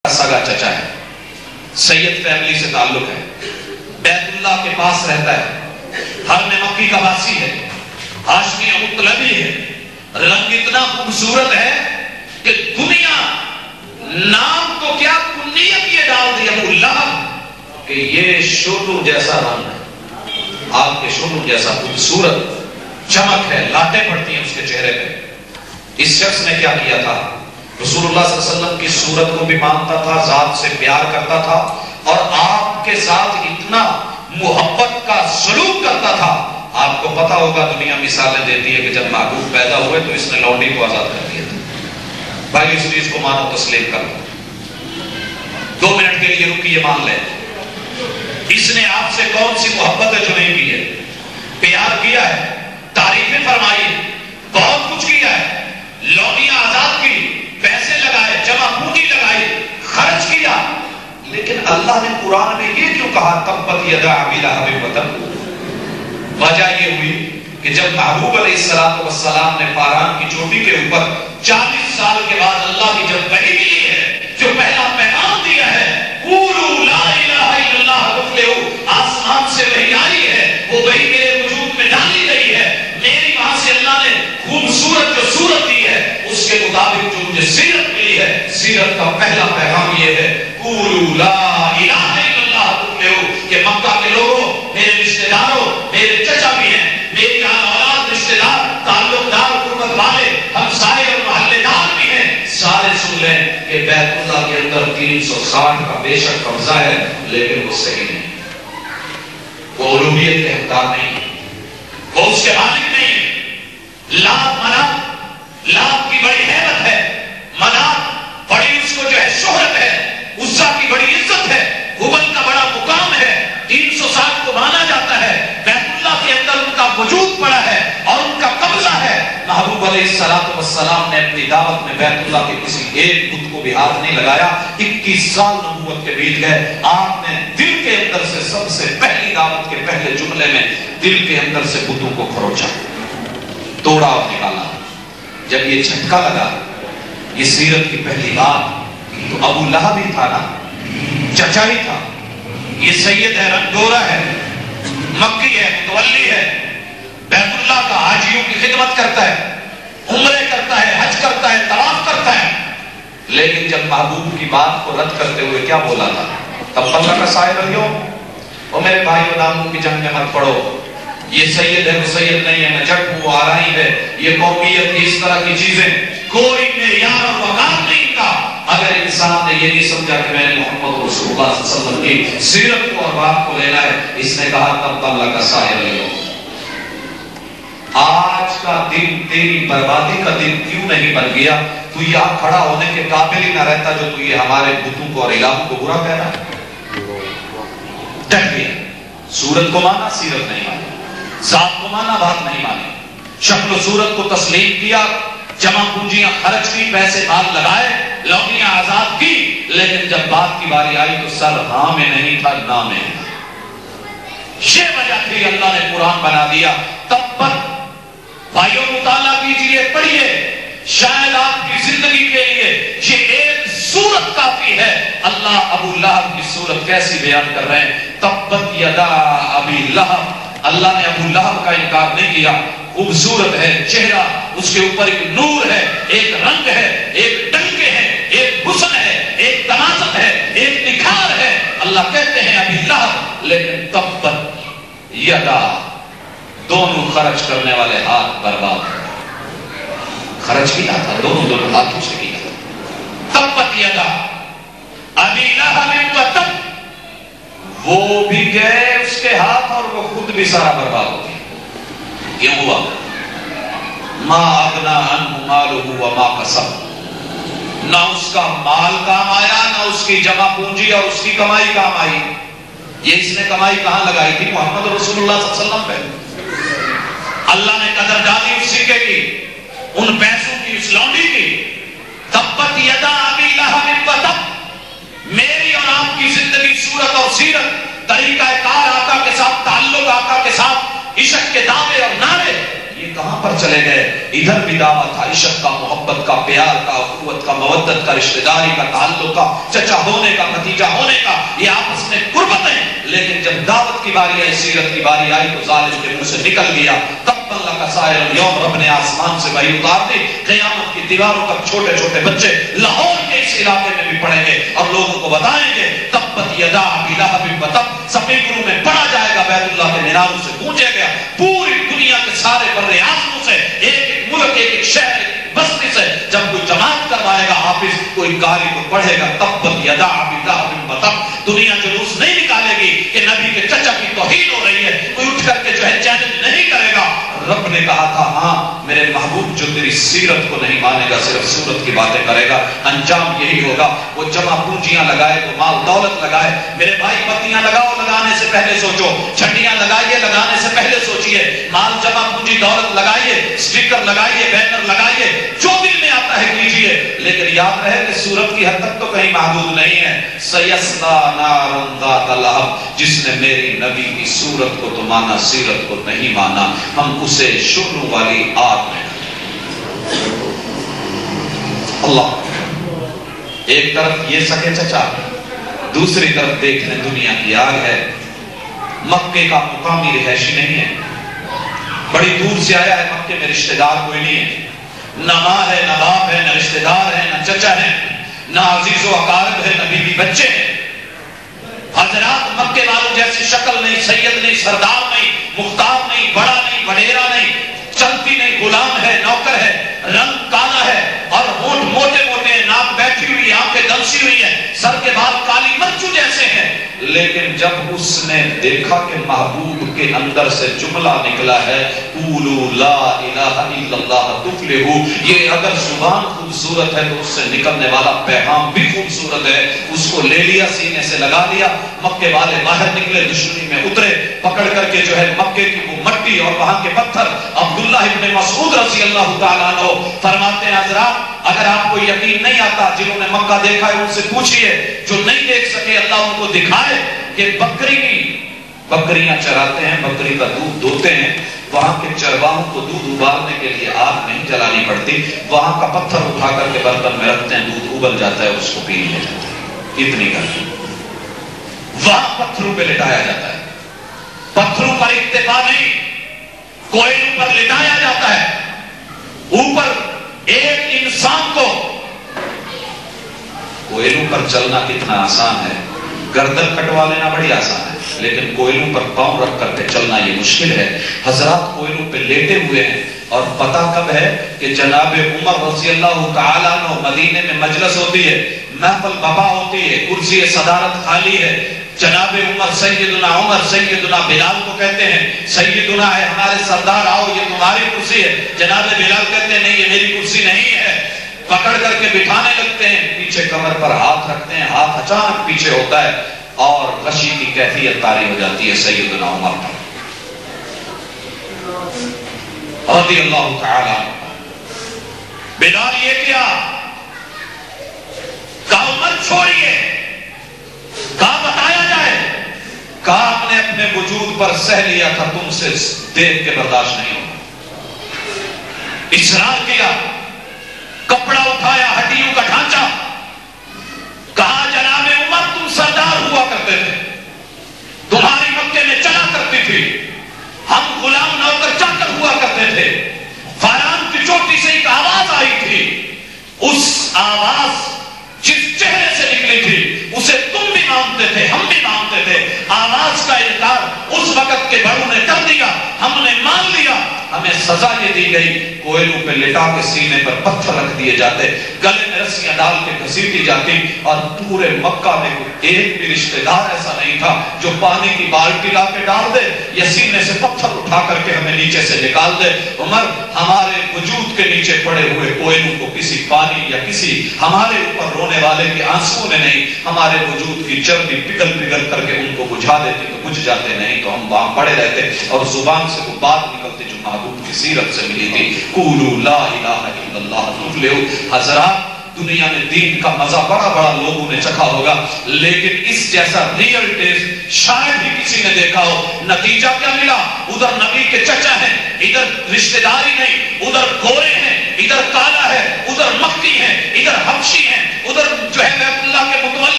سگا چچا ہے، سید فیملی سے تعلق ہے، بیت اللہ کے پاس رہتا ہے، حرم مکی کا واسی ہے، ہاشمی مطلبی ہے، رنگ اتنا خوبصورت ہے کہ دنیا نام کو کیا کنیت یہ ڈال دی ابو لہب کہ یہ شولو جیسا رنگ ہے، آپ کے شولو جیسا خوبصورت چمک ہے، لاٹیں پڑتی ہیں اس کے چہرے پہ۔ اس شخص نے کیا کیا تھا؟ رسول اللہ صلی اللہ علیہ وسلم کی صورت کو بھی مانتا تھا، ذات سے پیار کرتا تھا اور آپ کے ساتھ اتنا محبت کا سلوک کرتا تھا۔ آپ کو پتا ہوگا دنیا مثالیں دیتی ہے کہ جب محبوب پیدا ہوئے تو اس نے لونڈی کو آزاد کر دیا تھا۔ بھائی اس چیز کو مانو، تسلیم کر لو، 2 منٹ کے لیے رکیے، مان لیں اس نے آپ سے کون سی محبت ہے جو نہیں کی ہے؟ پیار کیا ہے، تعریفیں فرمائی، بہت کچھ کیا ہے، لونڈیاں آزاد کی، پیسے لگائے، جمع پونجی لگائی، خرچ کیا، لیکن اللہ نے قرآن میں یہ کیوں کہا تبت یدا ابی لہب وتب؟ وجہ یہ ہوئی کہ جب محبوب علیہ السلام نے پاران کی چوٹی کے اوپر 40 سال کے بعد اللہ کی جب وحی ملی ہے، جو پہلا پیغام دیا ہے قولوا لا الہ الا اللہ تفلحوا، آسمان سے وحی آئی ہے، وہ وحی میرے وجود میں ڈالی گئی ہے، میری وہاں سے اللہ نے خوبصورت جو صورت دی ہے اس کے مطابق جو مجھے سیرت ملی ہے، سیرت کا پہلا پیغام یہ ہے قولوا لا الہ الا اللہ تفلحوا، کہ مکہ کے لوگوں، میرے رشتہ داروں، میرے چچا بھی ہیں، میری اولاد، رشتہ دار، تعلق دار، قربت والے، ہمسائے اور محلے دار بھی ہیں، سارے سن لیں کہ بیت اللہ کے اندر 360 کا بے شک قبضہ ہے، لیکن وہ صحیح نہیں، وہ الوہیت کے حقدار نہیں، وہ اس کے مالک نہیں ہے۔ لات منات، لات کی بڑی حیرت ہے، منات بڑی اس کو جو ہے شہرت ہے، عزا کی بڑی عزت ہے، حبل کا بڑا مقام ہے، 360 کو مانا جاتا ہے، بیت اللہ کے اندر ان کا وجود پڑا ہے اور ان کا قبضہ ہے۔ محبوب علیہ السلام نے اپنی دعوت میں بیت اللہ کے کسی ایک بت کو بھی ہاتھ نہیں لگایا، 21 سال نبوت کے بیت گئے، آپ نے دل کے اندر سے سب سے پہلی دعوت کے پہلے جملے میں دل کے اندر سے بتوں کو کھروچا، توڑا اور نکالا۔ جب یہ جھٹکا لگا، یہ سیرت کی پہلی بات، تو ابو لہب ہی تھا نا، چچا ہی تھا، یہ سید ہے، رنگ گورا ہے، مکی ہے، متولی ہے، بیت اللہ کا حاجیوں کی خدمت کرتا ہے، عمرے کرتا ہے، حج کرتا ہے، طواف کرتا ہے، لیکن جب محبوب کی بات کو رد کرتے ہوئے کیا بولا تھا؟ تب اللہ کا سائے رہیو، اور میرے بھائیوں ناموں کی جنگ میں مت پڑو، یہ سید ہے وہ سید نہیں ہے، نہ جٹ وہ آرائی ہے، یہ قومیت اس طرح کی چیزیں کوئی معیار اور وقار نہیں کا۔ اگر انسان نے یہ نہیں سمجھا کہ میں نے محمد رسول اللہ صلی اللہ علیہ وسلم کی سیرت کو اور بات کو لینا ہے، اس نے کہا تب اللہ کا سایہ لے لو۔ آج کا دن تیری بربادی کا دن کیوں نہیں بن گیا؟ تو یہاں کھڑا ہونے کے قابل ہی نہ رہتا جو تو یہ ہمارے بتوں کو اور الہوں کو برا کہہ رہا ہے۔ ڈٹ گیا، صورت کو مانا، سیرت نہیں مانی، ذات کو مانا، بات نہیں مانی، شکل و صورت کو تسلیم کیا، جمع پونجیاں خرچ کی، پیسے مال لگائے، لونڈیاں آزاد کی، لیکن جب بات کی باری آئی تو سر ہاں میں نہیں تھا، نہ میں تھا۔ یہ وجہ تھی اللہ نے قرآن بنا دیا۔ تبت، بھائیوں مطالعہ کیجئے، پڑھیے، شاید آپ کی زندگی کے لیے یہ ایک صورت کافی ہے۔ اللہ ابو لہب کی صورت کیسی بیان کر رہے ہیں؟ تبت یدا ابی لہب، اللہ نے ابو لہب کا انکار نہیں کیا، خوبصورت ہے چہرہ، اس کے اوپر ایک نور ہے، ایک رنگ ہے، ایک ڈنکے ہیں، ایک حسن ہے، ایک تناسب ہے، ایک نکھار ہے۔ اللہ کہتے ہیں ابی لہب، لیکن تبت یدا، دونوں خرچ کرنے والے ہاتھ برباد، خرچ کیا تھا دونوں ہاتھوں سے کیا تھا۔ تبت یدا ابی لہب وتب، وہ بھی گئے اس کے ہاتھ اور وہ خود بھی سارا برباد ہو گیا۔ کیوں ہوا؟ ما اغنا عنہ مالہ وما کسب، نہ اس کا مال کام آیا، نہ اس کی جمع پونجی اور اس کی کمائی کام آئی۔ یہ اس نے کمائی کہاں لگائی تھی؟ محمد رسول اللہ صلی اللہ علیہ وسلم پہ۔ اللہ نے قدر ڈالی اس سکے کی، ان پیسوں کی، اس لونڈی کی۔ تبت یدا ابی لہب وتب، میری اور آپ کی زندگی، صورت اور سیرت، طریقہ کار آقا کے ساتھ، تعلق آقا کے ساتھ، عشق کے دعوے اور نعرے، یہ کہاں پر چلے گئے. ادھر بھی دعویٰ تھا عشق کا, محبت کا, پیار کا, اخوت کا, مودت کا, رشتہ داری کا, تعلق کا, چچا ہونے کا, بھتیجا ہونے کا, یہ آپس میں قربتیں. لیکن جب دعوت کی باری آئی, سیرت کی باری آئی, تو ظالم کے منہ سے نکل گیا تب اللہ کا سائر اليوم. رب نے آسمان سے وحی اتار دی, قیامت کی دیواروں پر چھوٹے چھوٹے بچے لاہور کے اس علاقے میں بھی پڑھیں گے اور لوگوں کو بتائیں گے تبت یدا ابی لہب وتب. سپیکروں میں پڑھا جائے گا, بیت اللہ کے میناروں سے گونجے گا, پوری دنیا کے سارے بر اعظموں سے, ایک ایک ملک, ایک ایک شہر, ایک بستی سے جب کوئی جماعت کروائے گا حافظ, کوئی قاری کو پڑھے گا تبت یدا ابی لہب وتب. دنیا جلوس نہیں نکالے گی کہ نبی کے چچا کی توہین ہو رہی ہے, کوئی اٹھ کر کے جو ہے چیلنج نہیں کرے گا. رب نے کہا تھا ہاں میرے محبوب جو تیری سیرت کو نہیں مانے گا, صرف صورت کی باتیں کرے گا, انجام یہی ہوگا. وہ جمع پونجیاں لگائے تو مال دولت لگائے. میرے بھائی بتیاں لگاؤ, لگانے سے پہلے سوچو. جھنڈیاں لگائیے, لگانے سے پہلے سوچئے. مال جمع پونجی دولت لگائیے, اسٹیکر لگائیے, بینر لگائیے, جو دل میں آتا ہے کیجئے. لیکن یاد رہے کہ صورت کی حد تک تو کہیں محدود نہیں ہے. سیصلی نارا ذات لہب, جس نے میری نبی کی صورت کو تو مانا, سیرت کو نہیں مانا, ہم اسے شعلوں والی آگ میں. اللہ, ایک طرف یہ سکے چچا, دوسری طرف دیکھ لیں دنیا کی آگ ہے. مکے کا مقامی رہائشی نہیں ہے, بڑی دور سے آیا ہے, مکے میں رشتہ دار کوئی نہیں ہے, نہ ماں ہے, نہ باپ ہے, نہ رشتہ دار ہے, نہ چچا ہے, نہ عزیز و اقارب ہے, نہ بیوی بچے ہیں. حضرات مکے والوں جیسی شکل نہیں, سید نہیں, سردار نہیں, مختار نہیں, بڑا نہیں, وڈیرا نہیں, چلتی نہیں, غلام ہے, نوکر ہے, رنگ کالا ہے اور ہونٹ موٹے موٹے ہیں, ناک بیٹھی ہوئی, آنکھیں دلسی ہوئی ہیں, سر کے بال کالی مرچو جیسے ہیں. لیکن جب اس نے دیکھا کہ محبوب کے اندر سے جملہ نکلا ہے قولوا لا الہ الا اللہ تفلحوا, یہ اگر زبان خوبصورت ہے تو اس سے نکلنے والا پیغام بھی خوبصورت ہے. اس کو لے لیا, سینے سے لگا لیا. مکے والے باہر نکلے, دشمنی میں اترے, پکڑ کر کے جو ہے مکے کی وہ مٹی اور وہاں کے پتھر. عبداللہ ابن مسعود رضی اللہ تعالیٰ عنہ فرماتے ہیں حضرات اگر آپ کو یقین نہیں آتا, جنہوں نے مکہ دیکھا ہے ان سے پوچھئے, جو نہیں دیکھ سکے اللہ ان کو دکھائے کہ بکریاں چراتے ہیں, بکری کا دودھ دوتے ہیں, وہاں کے چرواہوں کو دودھ ابالنے کے لیے آگ نہیں جلانی پڑتی, وہاں کا پتھر اٹھا کر کے برتن میں رکھتے ہیں, دودھ ابل جاتا ہے, اس کو پی لے جاتے ہیں. اتنی گرمی وہاں پتھروں پہ لٹایا جاتا ہے. پتھروں پر اکتفا نہیں, کوئلوں پر لٹایا جاتا ہے. اوپر ایک انسان کو, کوئلوں پر چلنا کتنا آسان ہے, گردن کٹوا لینا بڑی آسان ہے, لیکن کوئلوں پر پاؤں رکھ کر کے چلنا یہ مشکل ہے. حضرات کوئلوں پہ لیٹے ہوئے ہیں اور پتہ کب ہے کہ جناب عمر رضی اللہ تعالیٰ عنہ مدینے میں مجلس ہوتی ہے, محفل بپا ہوتی ہے, کرسی صدارت خالی ہے. جناب عمر سیدنا بلال کو کہتے ہیں سیدنا ہے ہمارے سردار, آؤ یہ تمہاری کرسی ہے. جناب بلال کہتے ہیں نہیں یہ میری کرسی نہیں ہے. پکڑ کر کے بٹھانے لگتے ہیں, پیچھے کمر پر ہاتھ رکھتے ہیں, ہاتھ اچانک پیچھے ہوتا ہے اور غشی کی کیفیت طاری ہو جاتی ہے سیدنا عمر پر رضی اللہ تعالیٰ. بلال یہ کیا, کہا عمر چھوڑیے, کہا بتایا جائے, کہا آپ نے اپنے وجود پر سہ لیا تھا, تم سے دیکھ کے برداشت نہیں ہوگا. اصرار کیا, کپڑا اٹھایا, ہڈیوں کا ڈھانچہ, کہا جناب عمر تم سردار ہوا کرتے تھے, تمہاری مکے میں چلا کرتی تھی, ہم غلام نوکر چاکر ہوا کرتے تھے. فاران کی چوٹی سے ایک آواز آئی تھی, اس آواز جس چہرے سے نکلی تھی اسے تم بھی مانتے تھے, ہم بھی مانتے تھے. آواز کا انکار اس وقت کے بڑوں نے کر دیا, ہم نے مان لیا. ہمیں سزا یہ دی گئی, کوئلوں پہ لٹا کے سینے پر پتھر رکھ دیے جاتے, گلے میں رسیاں ڈال کے گھسیٹی جاتی, اور پورے مکہ میں ایک بھی رشتہ دار ایسا نہیں تھا جو پانی کی بالٹی لا کے ڈال دے یا سینے سے پتھر اٹھا کر کے ہمیں نیچے سے نکال دے. عمر ہمارے وجود کے نیچے پڑے ہوئے کوئلوں کو کسی پانی یا کسی ہمارے اوپر رونے والے کے آنسوں نے نہیں, ہمارے وجود کی چربی پگھل پگھل کر کے ان کو بجھا دیتی تو بجھ جاتے, نہیں تو ہم وہاں پڑے رہتے اور زبان سے وہ بات نکلتی جو محبوب کی سیرت سے ملی تھی, قولوا لا الہ الا اللہ تفلحوا. حضرات دنیا میں دین کا مزہ بڑا بڑا لوگوں نے چکھا ہوگا، لیکن اس جیسا ریئل ٹیسٹ شاید ہی کسی نے دیکھا ہو۔ نتیجہ کیا ملا؟ ادھر نبی کے چچا ہیں، ادھر رشتہ داری نہیں، ادھر گورے ہیں، ادھر کالا ہے، ادھر مکی ہے، ادھر حبشی ہیں، ادھر جو ہے بیت اللہ کے متولی